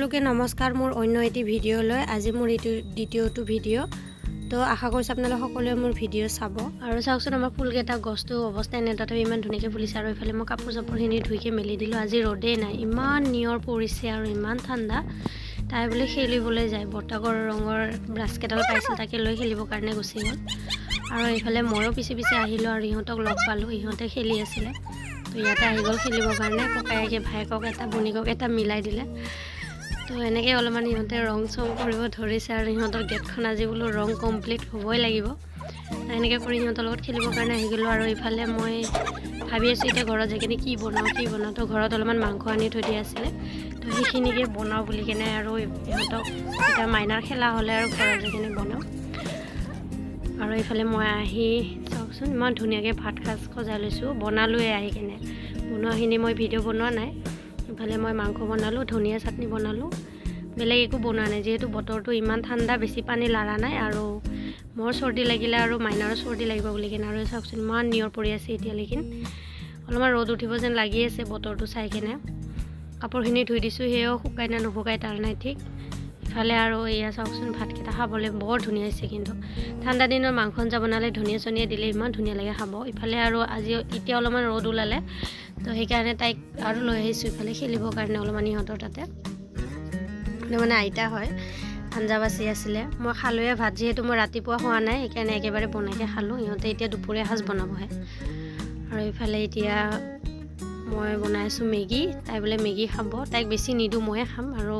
সকলোকে নমস্কাৰ মোৰ অন্য এটি ভিডিঅ' লৈ আজি মোৰ এইটো দ্বিতীয়টো ভিডিঅ' তো আশা কৰিছোঁ আপোনালোকে সকলোৱে মোৰ ভিডিঅ' চাব আৰু চাওকচোন আমাৰ ফুলকেইটা গছটো অৱস্থা এনে তথাপি ইমান ধুনীয়াকৈ ফুলিছে আৰু এইফালে মই কাপোৰ চাপোৰখিনি ধুইকৈ মেলি দিলোঁ আজি ৰ'দেই নাই ইমান নিয়ৰ পৰিছে আৰু ইমান ঠাণ্ডা তাই বোলে খেলিবলৈ যায় বতাকৰ ৰঙৰ ব্ৰাছ কেইডাল পাইছিল তাকে লৈ খেলিবৰ কাৰণে গুচি গ'ল আৰু এইফালে ময়ো পিছে পিছে আহিলোঁ আৰু ইহঁতক লগ পালোঁ ইহঁতে খেলি আছিলে তো ইয়াতে আহি গ'ল খেলিবৰ কাৰণে ককায়েকে ভায়েকক এটা ভনীকক এটা মিলাই দিলে তো এনেকৈ অলপমান ইহঁতে ৰং চং কৰিব ধৰিছে আৰু ইহঁতৰ গেটখন আজি বোলো ৰং কমপ্লিট হ'বই লাগিব এনেকৈ কৰি সিহঁতৰ লগত খেলিবৰ কাৰণে আহি গ'লোঁ আৰু ইফালে মই ভাবি আছোঁ এতিয়া ঘৰত যাই কিনে কি বনাওঁ তো ঘৰত অলপমান মাংস আনি থৈ দিয়া আছিলে তো সেইখিনিকে বনাওঁ বুলি কিনে আৰু ইহঁতক এতিয়া মাইনাৰ খেলা হ'লে আৰু ঘৰত যাই কিনে বনাওঁ আৰু এইফালে মই আহি চাওকচোন ইমান ধুনীয়াকৈ ভাত সাজ সজাই লৈছোঁ বনালোৱে আহি কিনে বনোৱাখিনি মই ভিডিঅ' বনোৱা নাই ইফালে মই মাংস বনালোঁ ধনিয়া চাটনি বনালোঁ বেলেগ একো বনোৱা নাই যিহেতু বতৰটো ইমান ঠাণ্ডা বেছি পানী লাৰা নাই আৰু মোৰ চৰ্দি লাগিলে আৰু মাইনাৰো চৰ্দি লাগিব বুলি কিনে আৰু চাওকচোন ইমান নিয়ৰ পৰি আছে এতিয়ালৈকে অলপমান ৰ'দ উঠিব যেন লাগি আছে বতৰটো চাই কিনে কাপোৰখিনি ধুই দিছোঁ সেয়াও শুকাই নে নুশুকাই তাৰ নাই ঠিক ইফালে আৰু এয়া চাওকচোন ভাতকেইটা খাবলৈ বৰ ধুনীয়া হৈছে কিন্তু ঠাণ্ডা দিনৰ মাংস আঞ্জা বনালে ধনিয়া চনিয়া দিলে ইমান ধুনীয়া লাগে খাব ইফালে আৰু আজি এতিয়া অলপমান ৰ'দ ওলালে তো সেইকাৰণে তাইক আৰু লৈ আহিছোঁ ইফালে খেলিবৰ কাৰণে অলপমান ইহঁতৰ তাতে মানে আইতা হয় আঞ্জা বাচি আছিলে মই খালোঁৱে ভাত যিহেতু মই ৰাতিপুৱা খোৱা নাই সেইকাৰণে একেবাৰে বনাইকৈ খালোঁ ইহঁতে এতিয়া দুপৰীয়া সাজ বনাবহে আৰু ইফালে এতিয়া মই বনাই আছোঁ মেগী তাই বোলে মেগী খাব তাইক বেছি নিদিওঁ ময়ে খাম আৰু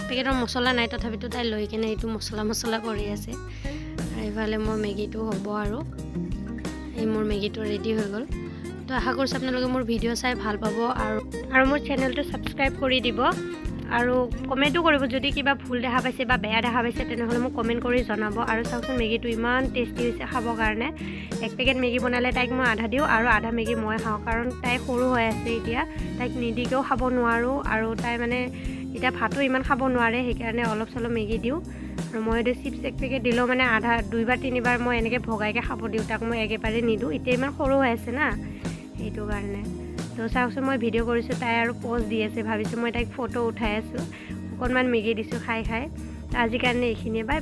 পেকেটৰ মছলা নাই তথাপিতো তাই লৈ কিনে এইটো মছলা কৰি আছে আৰু ইফালে মোৰ মেগীটো হ'ব আৰু এই মোৰ মেগীটো ৰেডি হৈ গ'ল তো আশা কৰিছোঁ আপোনালোকে মোৰ ভিডিঅ' চাই ভাল পাব আৰু মোৰ চেনেলটো ছাবস্ক্ৰাইব কৰি দিব আৰু কমেণ্টো কৰিব যদি কিবা ভুল দেখা পাইছে বা বেয়া দেখা পাইছে তেনেহ'লে মোক কমেণ্ট কৰি জনাব আৰু চাওকচোন মেগীটো ইমান টেষ্টি হৈছে খাবৰ কাৰণে এক পেকেট মেগী বনালে তাইক মই আধা দিওঁ আৰু আধা মেগী মই খাওঁ কাৰণ তাই সৰু হৈ আছে এতিয়া তাইক নিদিকেও খাব নোৱাৰোঁ আৰু তাই মানে এতিয়া ভাতো ইমান খাব নোৱাৰে সেইকাৰণে অলপ চলপ মেগী দিওঁ আৰু মই যদি চিপছ এক পেকেট দিলেও মানে আধা 2 বা 3 বাৰ মই এনেকৈ ভগাইকৈ খাব দিওঁ তাক মই একেবাৰে নিদিওঁ এতিয়া ইমান সৰু হৈ আছে না সেইটো কাৰণে তো চাওকচোন মই ভিডিঅ' কৰিছোঁ তাই আৰু প'জ দি আছে ভাবিছোঁ মই তাইক ফটো উঠাই আছোঁ অকণমান মেগী দিছোঁ খাই আজিৰ কাৰণে এইখিনিয়ে বাই।